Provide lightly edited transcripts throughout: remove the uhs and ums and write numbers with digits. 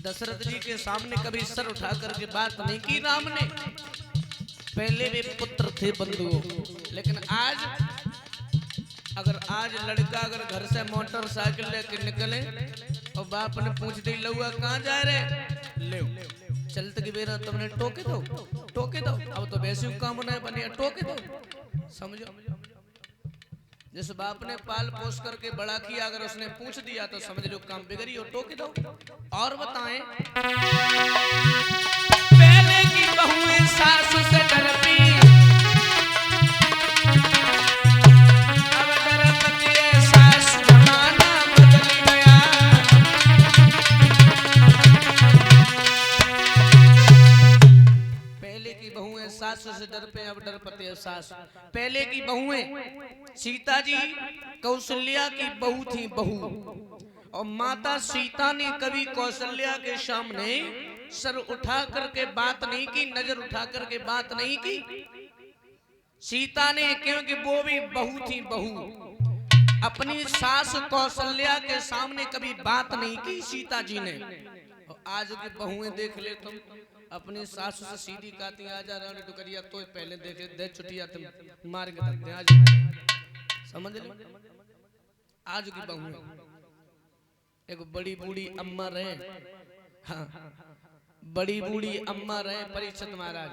दशरथ जी के सामने कभी सर उठा करके बात नहीं की राम ने। पहले वे पुत्र थे बंधुओं, लेकिन आज लड़का अगर घर से मोटरसाइकिल लेके निकले और बाप ने पूछ दी लौआ कहाँ जा रहे, ले चलते की बेरा तुमने टोके दो। अब तो वैसे काम नहीं बने, टोके दो। समझो, जिस बाप ने पाल पोस करके बड़ा किया, अगर उसने पूछ दिया तो समझ लो काम बिगड़ी हो, टोके दो। और बताएं, पहले की बहुएं सासू से डरती, अब डरती है सासू, जमाना बदल गया। पहले की बहुएं सासू से डरते, अब डरते है सासू। पहले की बहुएं, सीता जी कौशल्या की बहू थी, बहू, और माता सीता ने कभी कौशल्या के सामने सर उठा करके बात नहीं की, नजर उठा करके बात नहीं की सीता ने, क्योंकि वो भी बहू थी, बहू। अपनी सास कौशल्या के सामने कभी बात नहीं की सीता जी ने। और आज की बहुएं देख ले तुम, अपनी सासू से सीधी कहती आ जा रहा टुकरिया, तो पहले देखे दे छुट्टिया तुम मार के रखते आज। समझ लो, आज की बहुएं। एक बड़ी बूढ़ी अम्मा रहे, हाँ, बड़ी बूढ़ी अम्मा रहे परीक्षित महाराज,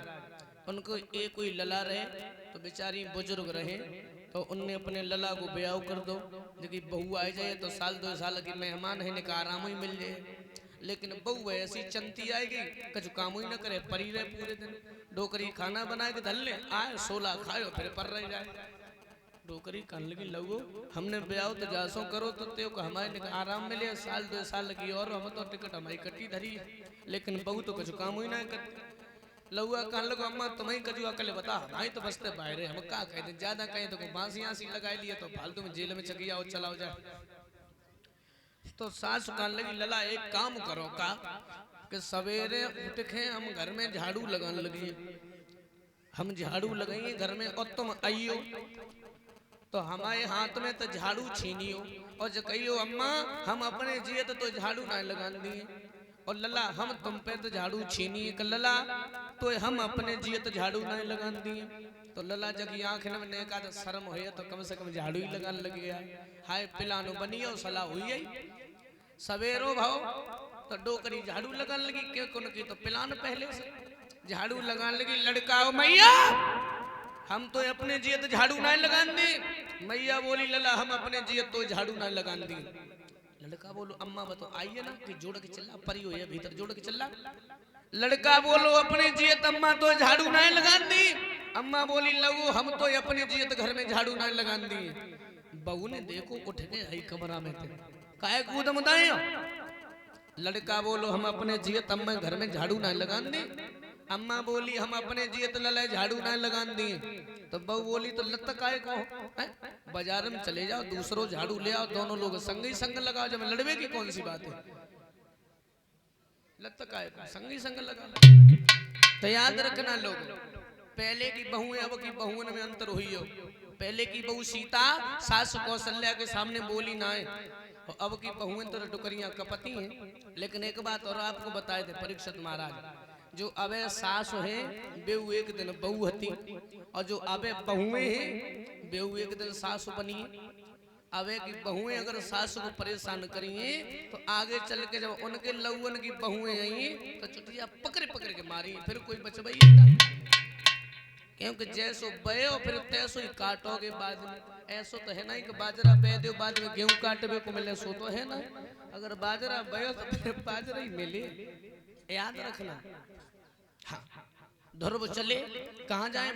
उनको एक कोई लला रहे तो बेचारी बुजुर्ग रहे, तो उनने अपने लला को ब्याह कर दो, लेकिन बहू आ जाए तो साल 2 साल की मेहमान है, निका आराम ही मिल जाए। लेकिन बहू ऐसी चंती आएगी कछु काम ही न करे, परी रहे पूरे दिन, डोकरी खाना बना के धल ले आए, 16 खाओ फिर पर रह जाए। डोकरी कान लगी लगो, हमने ब्याह तो जासो करो तो त्यो को हमारे आराम मिले, साल 2 साल की और हम तो टिकट हमारी कटी धरी है, लेकिन बहू तो कुछ काम ही ना करती। लहुआ कान लगो, अम्मा तुम्हें कजू अकल बता, हमारी तो बसते बाहर है, हम क्या कहते, ज्यादा कहें तो बांसी लगा लिए तो फालतू में जेल में चकिया और चलाओ जाए। तो सास कान लगी, लला एक काम करो का कि सवेरे उठ के हम घर में झाड़ू लगाने लगी, हम झाड़ू लगाइए घर में, और तुम आइयो तो हमारे हाथ में तो झाड़ू छीनियो, और जो कहियो अम्मा हम अपने जिए तो झाड़ू ना लगा दिए, और लला हम तुम पे तो झाड़ू छीनिए, लला तो हम अपने जिए तो झाड़ू ना लगा दिए। तो लला जब आंख में का तो शर्म हो तो कम से कम झाड़ू ही लगाने लग गया। हाय पिलानो बनियो सलाह हुई है, सवेरो भाव तो डोकरी झाड़ू लगाने लगी, क्यों कौन की तो पिलान पहले से झाड़ू लगाने लगी। लड़का मैया हम तो अपने जिए तो झाड़ू ना लगान दी, मैया बोली लला हम अपने जिए तो झाड़ू ना लगान दी। लड़का बोलो अम्मा बतो आइए ना कि जोड़ के चला, परी हो या भीतर जोड़ के चला। लड़का बोलो अपने जिए अम्मा तो झाड़ू ना लगान दी, अम्मा बोली लगो हम तो अपने जिए घर में झाड़ू ना लगान दी। बहू ने देखो उठ के आई कमरा में थे, काहे कूदम दाए। लड़का बोलो हम अपने जिए अम्मा घर में झाड़ू ना लगान दी, अम्मा बोली हम अपने जिए तो लला झाड़ू ना लगान दिए। तो बहू बोली तो लत काहे को, बाजार में चले जाओ दूसरो झाड़ू ले आओ, दोनों लोग संग ही संग लगाओ, जब लड़वे की कौन सी बात है, लत काहे को संग ही संग लगा। तो याद रखना लोग, पहले की बहुएं अब की बहुओं में अंतर हुई हो। पहले की बहू सीता सास कौशल्या के सामने बोली ना है, और अब की बहुएं तो टुकरियां कपती हैं। लेकिन एक बात और आपको बताए थे परीक्षित महाराज, जो अबे सास है बेऊ एक दिन बहू हती, और जो अबे बहुएं हैं बेऊ एक दिन सास बनी। अबे की बहुएं अगर सास को परेशान करिए तो आगे चल के जब उनके लौवन की बहुएं आई तो चुटिया पकड़े पकड़ के मारी, फिर कोई बचवाई ना, क्योंकि जैसो बयो फिर तैसो ही काटोगे बाद में। ऐसो तो है ना कि बाजरा बे दो बाद में गेहूं काटवे को मिले, सो तो है ना, अगर बाजरा बयो तो फिर बाजरा ही मिले, याद रखना। हाँ ध्रुव चले कहाँ जाए।